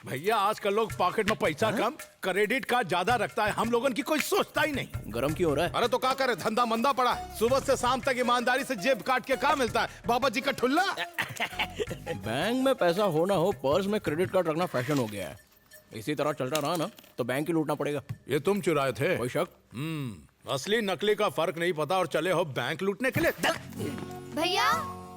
भैया आजकल लोग पॉकेट में पैसा कम, क्रेडिट कार्ड ज्यादा रखता है। हम लोगों की कोई सोचता ही नहीं। गरम क्यों हो रहा है? अरे तो क्या करे, धंधा मंदा पड़ा। सुबह से शाम तक ईमानदारी से जेब काट के क्या मिलता है? बाबा जी का ठुल्ला। बैंक में पैसा हो ना हो, पर्स में क्रेडिट कार्ड रखना फैशन हो गया है। इसी तरह चलता रहा ना तो बैंक ही लूटना पड़ेगा। ये तुम चुराए थे? कोई शक? असली नकली का फर्क नहीं पता और चले हो बैंक लूटने के लिए। भैया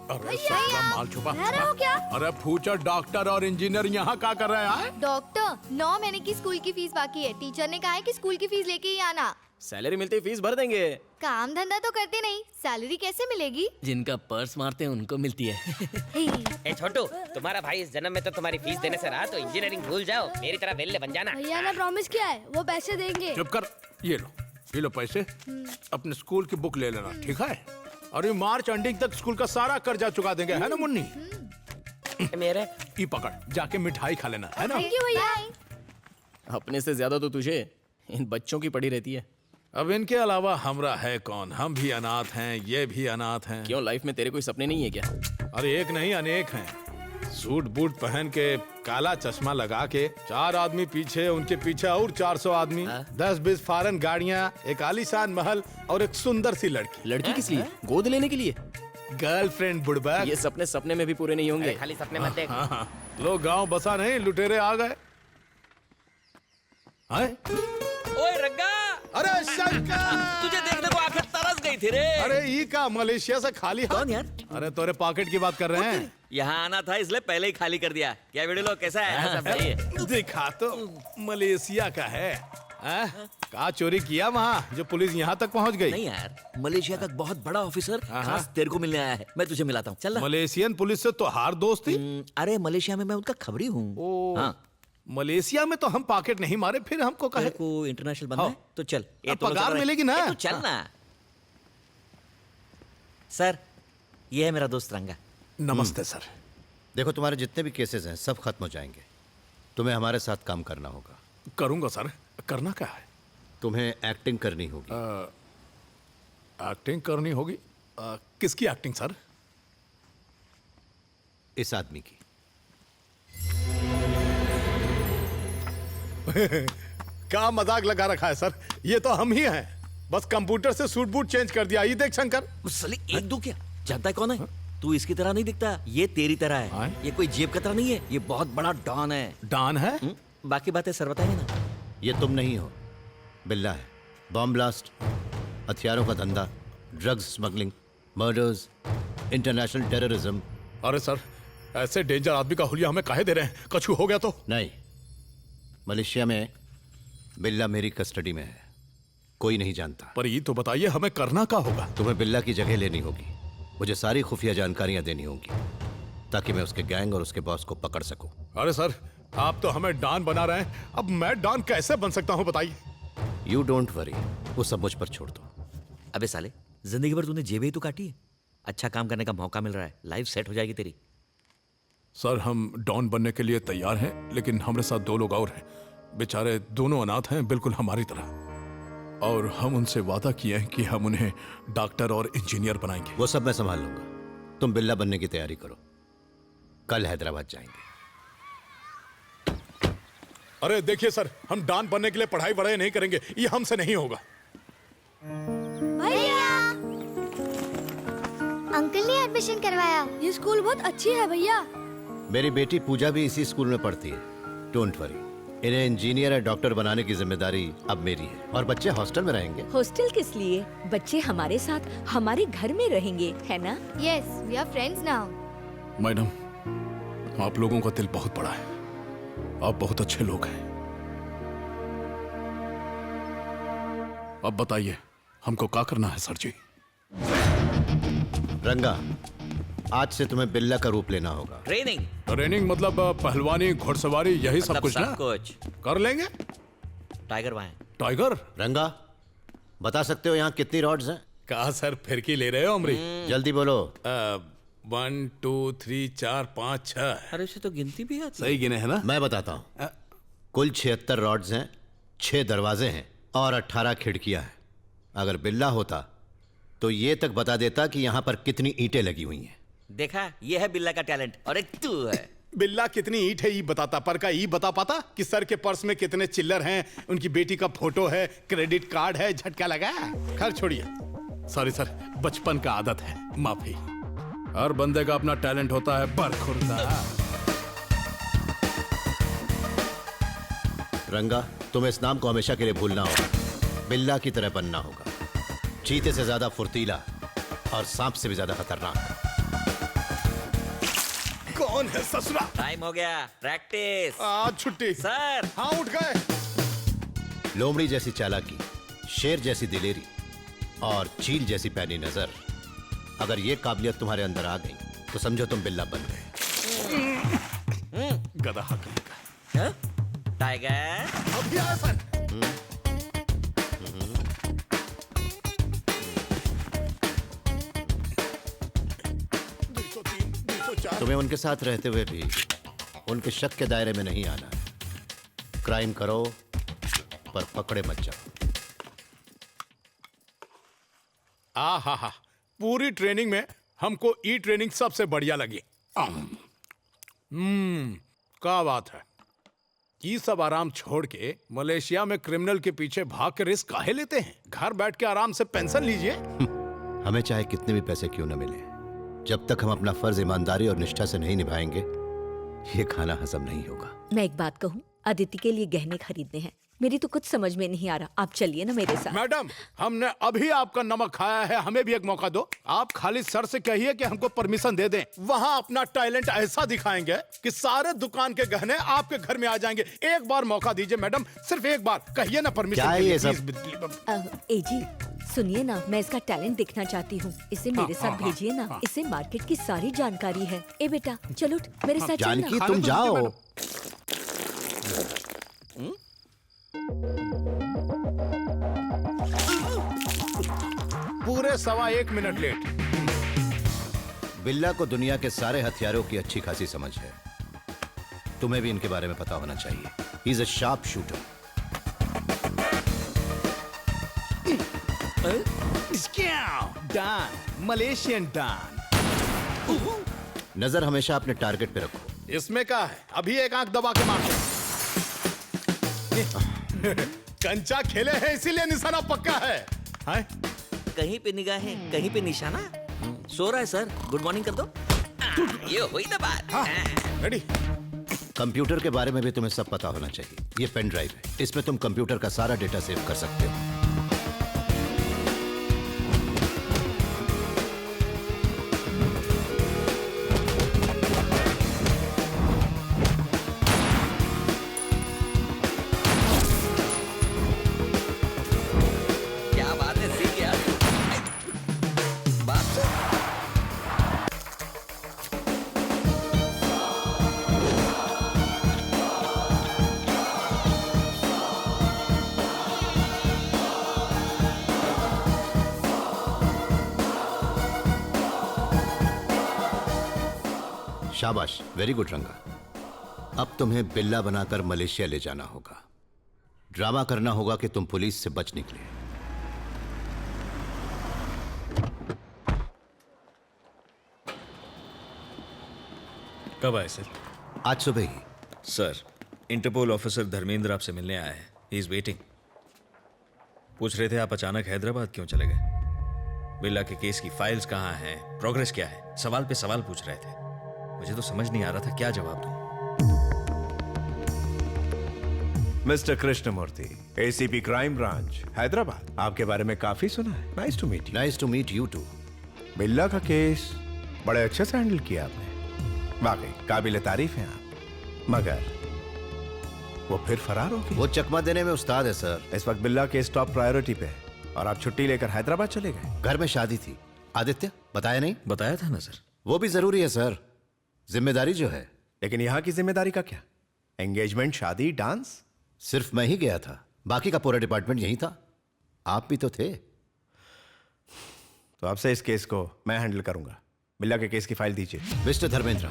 अरे साला माल छुपा। रह रहे हो क्या? अरे फ्यूचर डॉक्टर और इंजीनियर यहाँ क्या कर रहे हैं? डॉक्टर 9 महीने की स्कूल की फीस बाकी है। टीचर ने कहा है कि स्कूल की फीस लेके ही आना। सैलरी मिलती फीस भर देंगे। काम धंधा तो करते नहीं, सैलरी कैसे मिलेगी? जिनका पर्स मारते हैं उनको मिलती है। ए छोटू, तुम्हारा भाई इस जन्म में तो तुम्हारी फीस देने से रहा, तो इंजीनियरिंग भूल जाओ, मेरी तरह वेल्ले बन जाना। भैया ने प्रॉमिस किया है, वो पैसे देंगे। चुप कर। ये लो पैसे। अपने स्कूल की बुक ले लेना, ठीक है? और ये मार्च एंडिंग तक स्कूल का सारा कर्जा चुका देंगे, है ना मुन्नी? मेरे ये पकड़, जाके मिठाई खा लेना, है ना? थैंक यू भैया। अपने से ज्यादा तो तुझे इन बच्चों की पड़ी रहती है। अब इनके अलावा हमरा है कौन? हम भी अनाथ हैं, ये भी अनाथ हैं। क्यों, लाइफ में तेरे कोई सपने नहीं है क्या? अरे एक नहीं अनेक हैं। सूट बूट पहन के, काला चश्मा लगा के, 4 आदमी पीछे, उनके पीछे और 400 आदमी, 10-20 फॉरेन गाड़ियाँ, एक आलीशान महल और एक सुंदर सी लड़की। लड़की किस लिए? गोद लेने के लिए? गर्लफ्रेंड बुड़बक। ये सपने सपने में भी पूरे नहीं होंगे। खाली सपने मत देख। हाँ, लोग गांव बसा नहीं, लुटेरे आ गए। ओए रग्गा, अरे शंकर, तुझे देखने को आंखें तरस गई थी रे। अरे ये का मलेशिया से खाली हाथ? कौन यार? अरे तोरे पॉकेट की बात कर रहे हैं। यहाँ आना था इसलिए पहले ही खाली कर दिया। क्या वीडियो लोग कैसा है? सब सही है। दिखा तो मलेशिया का है। का चोरी किया वहाँ जो पुलिस यहाँ तक पहुँच गई? नहीं यार, मलेशिया का बहुत बड़ा ऑफिसर खास तेरे को मिलने आया है। मैं तुझे मिलाता हूँ, चल ना। मलेशियन पुलिस से तो हार दोस्ती। अरे मलेशिया में मैं उनका खबरी हूँ। हाँ, मलेशिया में तो हम पॉकेट नहीं मारे, फिर हमको कहे। तेरे को इंटरनेशनल बनना है तो चल। अब पगार मिलेगी ना? तो चल ना। सर, ये है मेरा दोस्त रंगा। नमस्ते सर। देखो, तुम्हारे जितने भी केसेस हैं सब खत्म हो जाएंगे। तुम्हें हमारे साथ काम करना होगा। करूंगा सर। करना क्या है? तुम्हें एक्टिंग करनी होगी। एक्टिंग करनी होगी? किसकी एक्टिंग सर? इस आदमी की। क्या मजाक लगा रखा है सर? ये तो हम ही हैं। बस कंप्यूटर से सूट बूट चेंज कर दिया। ये देख शंकर। साले एक दो क्या? जानता है कौन है? तू इसकी तरह नहीं दिखता, ये तेरी तरह है। ये कोई जेब कतरा नहीं है, ये बहुत बड़ा डॉन है। डॉन है? बाकी बातें सर बताएंगे ना। ये तुम नहीं हो, बिल्ला है। बॉम्ब ब्लास्ट, हथियारों का धंधा, drugs smuggling, murders, international terrorism. अरे सर, ऐसे डेंजर आदमी का हुलिया हमें काहे दे रहे हैं? कछु हो गया तो? नहीं, मलेशिया में बिल्ला मेरी कस्टडी में है, कोई नहीं जानता। पर ये तो बताइए हमें करना क्या होगा? तुम्हें बिल्ला की जगह लेनी होगी। मुझे सारी खुफिया जानकारियां देनी होंगी ताकि मैं उसके गैंग और उसके बॉस को पकड़ सकूं। अरे सर, आप तो हमें डॉन बना रहे हैं। अब मैं डॉन कैसे बन सकता हूं बताइए? यू डोंट वरी, वो सब मुझ पर छोड़ दो। अबे साले, जिंदगी भर तूने जेबें ही तो काटी है। अच्छा काम करने का मौका मिल रहा है, लाइफ सेट हो जाएगी तेरी। सर, हम डॉन बनने के लिए तैयार हैं, लेकिन हमारे साथ 2 लोग और हैं। बेचारे दोनों अनाथ हैं, बिल्कुल हमारी तरह। और हम उनसे वादा किए हैं कि हम उन्हें डॉक्टर और इंजीनियर बनाएंगे। वो सब मैं संभाल लूंगा। तुम बिल्ला बनने की तैयारी करो, कल हैदराबाद जाएंगे। अरे देखिए सर, हम डॉन बनने के लिए पढ़ाई वढ़ाई नहीं करेंगे, ये हमसे नहीं होगा। भैया, अंकल ने एडमिशन करवाया। ये स्कूल बहुत अच्छी है भैया। मेरी बेटी पूजा भी इसी स्कूल में पढ़ती है। डोंट वरी, इन्हें इंजीनियर या डॉक्टर बनाने की जिम्मेदारी अब मेरी है। और बच्चे हॉस्टल में रहेंगे। हॉस्टल किस लिए? बच्चे हमारे साथ हमारे घर में रहेंगे, है ना? Yes, we are friends now. Madam, आप लोगों का दिल बहुत बड़ा है। आप बहुत अच्छे लोग हैं। अब बताइए हमको क्या करना है सर जी? रंगा, आज से तुम्हें बिल्ला का रूप लेना होगा। ट्रेनिंग? ट्रेनिंग मतलब पहलवानी, घुड़सवारी, यही सब कुछ ना? कुछ कर लेंगे। टाइगर वहां है। टाइगर? रंगा, बता सकते हो यहाँ कितनी रॉड्स हैं? कहा सर, फिरकी ले रहे हो अमरी? जल्दी बोलो। 1 2 3 4 5 6। अरे इसे तो गिनती भी आती है। सही गिने है ना? मैं बताता हूँ। कुल 76 रॉड्स हैं, 6 दरवाजे हैं और 18 खिड़कियां हैं। अगर बिल्ला होता तो ये तक बता देता कि यहाँ पर कितनी ईंटें लगी हुई हैं। देखा, ये है बिल्ला का टैलेंट। और एक तू है। बिल्ला कितनी ईट है ये बताता, पर का ये बता पाता कि सर के पर्स में कितने चिल्लर हैं, उनकी बेटी का फोटो है, क्रेडिट कार्ड है, झटका लगा। खैर छोड़िए। सॉरी सर, बचपन का आदत है, माफी। हर बंदे का अपना टैलेंट होता है, बरखुरदा। रंगा, तुम्हें इस नाम को हमेशा के लिए भूलना होगा। बिल्ला की तरह बनना होगा, चीते से ज्यादा फुर्तीला और सांप से भी ज्यादा खतरनाक। कौन है ससुरा? टाइम हो गया, प्रैक्टिस। आज छुट्टी सर। हाँ उठ गए। लोमड़ी जैसी चालाकी, शेर जैसी दिलेरी और चील जैसी पैनी नजर, अगर ये काबिलियत तुम्हारे अंदर आ गई तो समझो तुम बिल्ला बन गए। गधा कहीं का। टाइगर। अभी आया सर। तुम्हें उनके साथ रहते हुए भी उनके शक के दायरे में नहीं आना। क्राइम करो पर पकड़े मत जाओ। हा, पूरी ट्रेनिंग में हमको ई ट्रेनिंग सबसे बढ़िया लगी। क्या बात है। ये सब आराम छोड़ के मलेशिया में क्रिमिनल के पीछे भाग के रिस्क काहे लेते हैं? घर बैठ के आराम से पेंशन लीजिए। हमें चाहे कितने भी पैसे क्यों न मिले, जब तक हम अपना फर्ज ईमानदारी और निष्ठा से नहीं निभाएंगे, ये खाना हजम नहीं होगा। मैं एक बात कहूँ, अदिति के लिए गहने खरीदने हैं। मेरी तो कुछ समझ में नहीं आ रहा। आप चलिए ना मेरे साथ। मैडम, हमने अभी आपका नमक खाया है, हमें भी एक मौका दो। आप खाली सर से कहिए कि हमको परमिशन दे दें। वहाँ अपना टैलेंट ऐसा दिखाएंगे कि सारे दुकान के गहने आपके घर में आ जाएंगे। एक बार मौका दीजिए मैडम, सिर्फ एक बार कहिए ना परमिशन। क्या है ये सब? एजी सुनिए ना, मैं इसका टैलेंट देखना चाहती हूँ। इसे मेरे साथ भेजिए ना। इसे मार्केट की सारी जानकारी है। ए बेटा चलो मेरे साथ जानकी, चलना। तुम जाओ। पूरे 1.25 मिनट लेट। बिल्ला को दुनिया के सारे हथियारों की अच्छी खासी समझ है। तुम्हें भी इनके बारे में पता होना चाहिए। He is a sharp shooter. Don, Malaysian don. नजर हमेशा अपने टारगेट पे रखो। इसमें क्या है, अभी एक आंख दबा के मारते। कंचा खेले हैं इसीलिए निशाना पक्का है। कहीं पे निगाहें, कहीं पे निशाना। सो रहा है सर, गुड मॉर्निंग कर दो। ये हुई ना बात। रेडी। कंप्यूटर के बारे में भी तुम्हें सब पता होना चाहिए। ये पेन ड्राइव है, इसमें तुम कंप्यूटर का सारा डेटा सेव कर सकते हो। क्या बात है, सीख गया। बात से। शाबाश, वेरी गुड रंगा। अब तुम्हें बिल्ला बनाकर मलेशिया ले जाना होगा। ड्रामा करना होगा कि तुम पुलिस से बच निकले। कब आए सर? आज सुबह ही। सर, इंटरपोल ऑफिसर धर्मेंद्र आपसे मिलने आया है। He is waiting. पूछ रहे थे आप अचानक हैदराबाद क्यों चले गए। बिल्ला के केस की फाइल्स कहाँ हैं, प्रोग्रेस क्या है, सवाल पे सवाल पूछ रहे थे। मुझे तो समझ नहीं आ रहा था क्या जवाब दूं। Mister Krishnamurthy, ACP crime branch Hyderabad, आपके बारे में काफी सुना है। Nice to meet you. Nice to meet you too. Billa का केस बड़े अच्छे से हैंडल किया आपने। वाकई काबिल तारीफ हैं आप। मगर वो फिर फरार हो गई। वो चकमा देने में उस्ताद है सर। इस वक्त बिल्ला केस टॉप प्रायोरिटी पे है और आप छुट्टी लेकर हैदराबाद चले गए। घर में शादी थी। आदित्य बताया नहीं? बताया था ना सर। वो भी जरूरी है सर, जिम्मेदारी जो है। लेकिन यहाँ की जिम्मेदारी का क्या? एंगेजमेंट, शादी, डांस। सिर्फ मैं ही गया था, बाकी का पूरा डिपार्टमेंट यही था। आप भी तो थे। तो आपसे इस केस को मैं हैंडल करूंगा। बिल्ला के केस की फाइल दीजिए। मिस्टर धर्मेंद्र,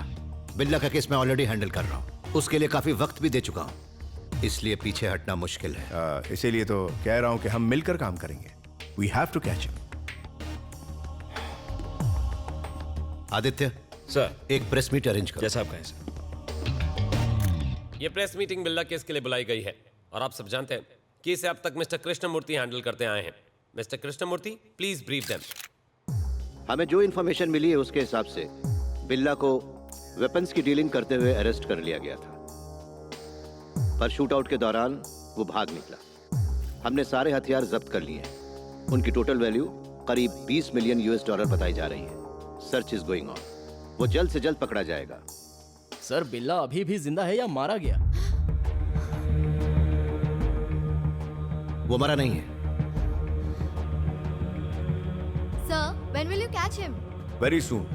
बिल्ला का केस मैं ऑलरेडी हैंडल कर रहा हूँ। उसके लिए काफी वक्त भी दे चुका हूँ, इसलिए पीछे हटना मुश्किल है। इसीलिए तो कह रहा हूं कि हम मिलकर काम करेंगे। We have to catch him. Aditya sir, एक प्रेस मीट अरेंज करो। जैसा आप कहें सर। ये प्रेस मीटिंग बिल्ला केस के लिए बुलाई गई है और आप सब जानते हैं कि इसे अब तक मिस्टर कृष्णमूर्ति हैंडल करते आए हैं। Mister Krishnamurthy, please brief them. हमें जो इन्फॉर्मेशन मिली है उसके हिसाब से बिल्ला को वेपन्स की डीलिंग करते हुए अरेस्ट कर लिया गया था, पर शूट आउट के दौरान वो भाग निकला। हमने सारे हथियार जब्त कर लिए हैं। उनकी टोटल वैल्यू करीब 20 मिलियन यूएस डॉलर बताई जा रही है। Search is going on. वो जल्द से जल्द पकड़ा जाएगा। सर बिल्ला अभी भी जिंदा है या मारा गया? वो मरा नहीं है। Sir, when will you catch him? Very soon.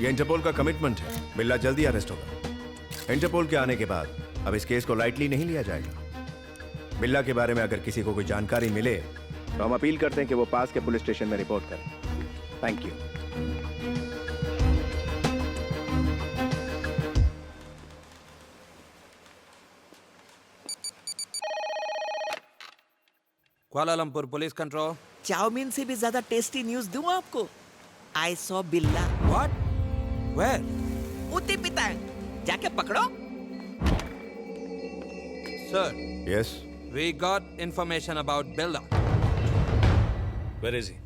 ये इंटरपोल का कमिटमेंट है। बिल्ला जल्दी अरेस्ट होगा। इंटरपोल के आने के बाद अब इस केस को लाइटली नहीं लिया जाएगा। बिल्ला के बारे में अगर किसी को कोई जानकारी मिले तो हम अपील करते हैं कि वो पास के पुलिस स्टेशन में रिपोर्ट करें। Thank you. Kuala Lumpur police control. Chowmein से भी ज्यादा टेस्टी न्यूज दूं आपको? I saw Billa. What? Where? उती पितांग, जाके पकड़ो। Sir, yes, we got information about Billa. Where is he?